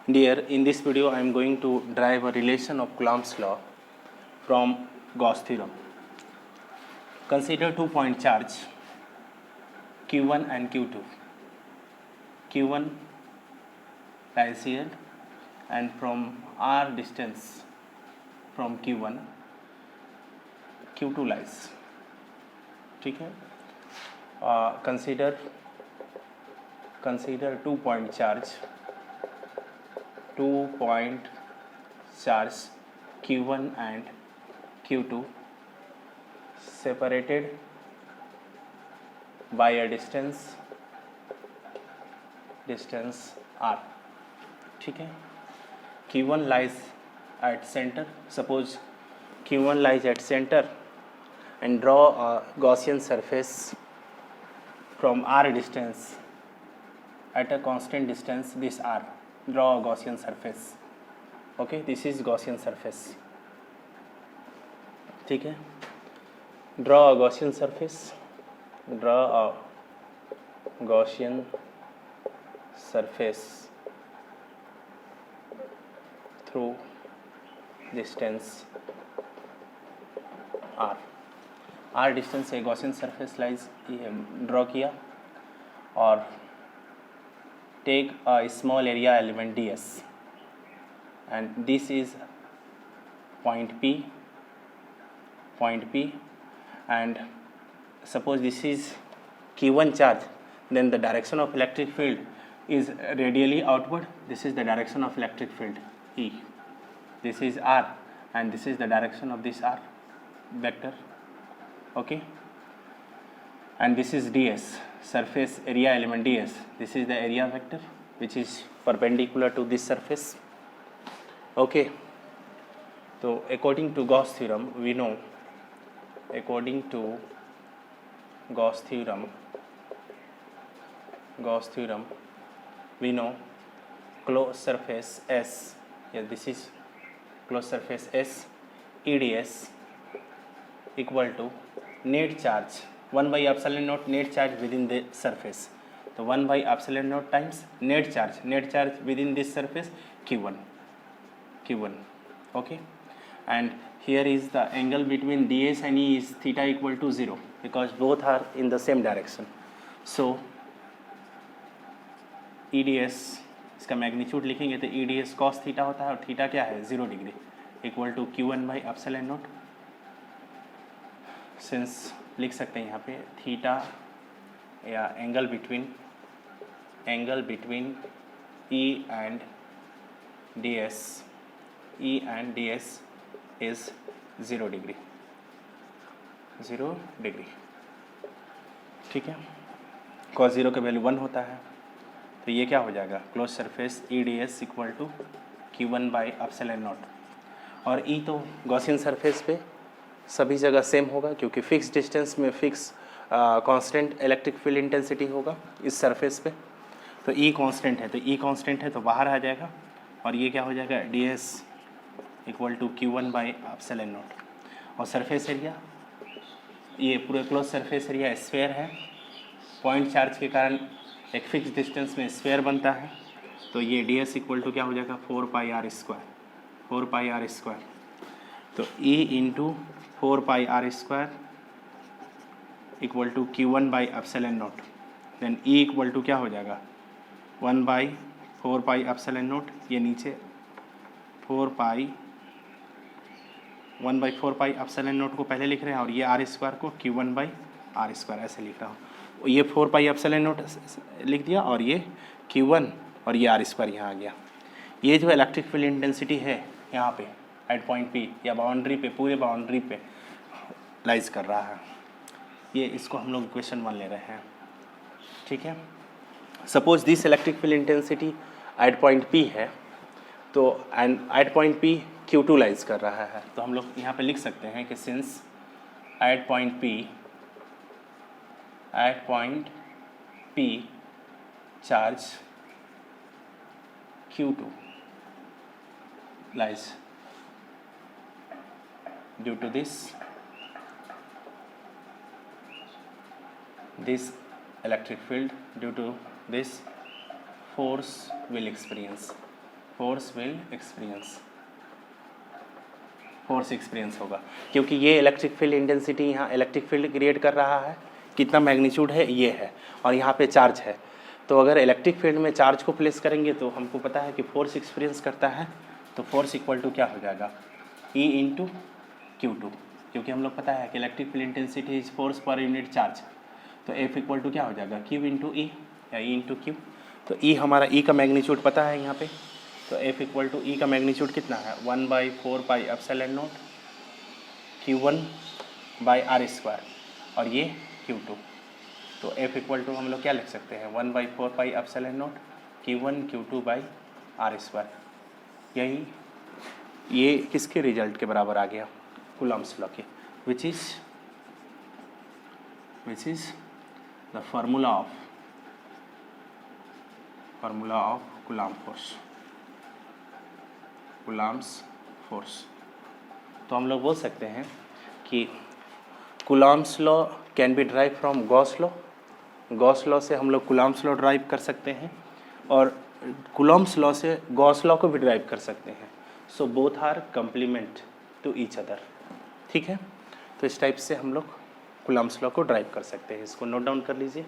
Dear, in this video I am going to derive a relation of Coulomb's law from Gauss theorem. Consider 2-point charge Q1 and Q2. Q1 lies here and from r distance from Q1 Q2 lies. ठीक है. Consider 2-point charge Q1 and Q2 separated by a distance r. ठीक है. Q1 lies at center. Suppose Q1 lies at center and draw a Gaussian surface from r distance at a constant distance this r. Draw a Gaussian surface. Okay, this is Gaussian surface. ठीक है. Draw a Gaussian surface. Draw a Gaussian surface through distance r. r distance से Gaussian surface lies draw किया और take a small area element ds and this is point P and suppose this is Q1 charge, then the direction of electric field is radially outward. This is the direction of electric field E. This is r and this is the direction of this r vector. Okay, and this is ds, surface area element ds. This is the area vector which is perpendicular to this surface. Okay, so according to Gauss theorem we know, Gauss theorem we know closed surface S, this is closed surface S, EDS equal to net charge 1 by epsilon naught, net charge within the surface. So 1 by epsilon naught times net charge within this surface Q1. Okay, and here is the angle between ds and E is theta equal to 0 because both are in the same direction. So EDS इसका magnitude लिखेंगे तो EDS cos theta होता है और theta क्या है 0 degree equal to Q1 by epsilon not. Since लिख सकते हैं यहाँ पे थीटा या angle between E and ds is 0 degree. ठीक है. cos 0 का वैल्यू 1 होता है तो ये क्या हो जाएगा close surface EDS equal to Q1 by epsilon not. और E तो गॉसियन सरफेस पे सभी जगह सेम होगा क्योंकि फिक्स डिस्टेंस में fix constant electric field intensity होगा इस सरफेस पे. तो E कांस्टेंट है तो बाहर आ जाएगा और ये क्या हो जाएगा ds equal to Q1 by epsilon not. और सरफेस एरिया, ये पूरे क्लोज सरफेस एरिया स्फीयर है. पॉइंट चार्ज के कारण एक फिक्स डिस्टेंस में स्फीयर बनता है तो ये ds इक्वल टू क्या हो जाएगा 4 पाई आर स्क्वायर. तो E into 4 pi r square equal to Q1 by epsilon not. Then E equal to क्या हो जाएगा 1 बाई 4 पाई एप्सिलॉन नॉट. ये नीचे 1 बाई 4 पाई एप्सिलॉन नॉट को पहले लिख रहे हैं और ये आर स्क्वायर को Q1 बाई आर स्क्वायर ऐसे लिख रहा हूँ. ये 4 पाई एप्सिलॉन नॉट लिख दिया और ये Q1 और ये आर स्क्वायर यहाँ आ गया. ये जो इलेक्ट्रिक फील्ड इंटेंसिटी है यहाँ पे एट पॉइंट P या बाउंड्री पे, पूरे बाउंड्री पे लाइज कर रहा है. ये इसको हम लोग इक्वेशन 1 ले रहे हैं. ठीक है. Suppose this electric field intensity at point P है तो and at point P Q2 lies कर रहा है तो हम लोग यहाँ पे लिख सकते हैं कि since at point P charge Q2 lies due to this electric field, due to this force will experience force experience होगा, क्योंकि ये इलेक्ट्रिक फील्ड इंटेंसिटी यहाँ इलेक्ट्रिक फील्ड क्रिएट कर रहा है, कितना मैग्नीट्यूड है ये है, और यहाँ पे चार्ज है। तो अगर इलेक्ट्रिक फील्ड में चार्ज को प्लेस करेंगे तो हमको पता है कि फोर्स एक्सपीरियंस करता है, तो फोर्स इक्वल टू क्या हो जाएगा, E इंटू Q2, क्योंकि हम लोग पता है कि electric field intensity is force per unit charge. तो F इक्वल टू क्या हो जाएगा, Q इंटू E या E इंटू Q। तो E हमारा E का मैग्नीट्यूड पता है यहाँ पे, तो F इक्वल टू E का मैग्नीट्यूड कितना है, 1/4 epsilon not Q1 by r square, और ये Q2। तो F इक्वल टू हम लोग क्या लिख सकते हैं, 1/4 epsilon not Q1 Q2 by r square. यही ये किसके रिजल्ट के बराबर आ गया, कूलम्ब्स लॉ के, which is the formula of Coulomb's force. तो हम लोग बोल सकते हैं कि Coulomb's law can be drive from Gauss law से हम लोग कूलम्ब्स लॉ ड्राइव कर सकते हैं, और कूलम्ब्स लॉ से गॉस लॉ को भी ड्राइव कर सकते हैं। So both are complement to each other, ठीक है। तो इस टाइप से हम लोग कूलम्ब्स लॉ को ड्राइव कर सकते हैं, इसको नोट डाउन कर लीजिए।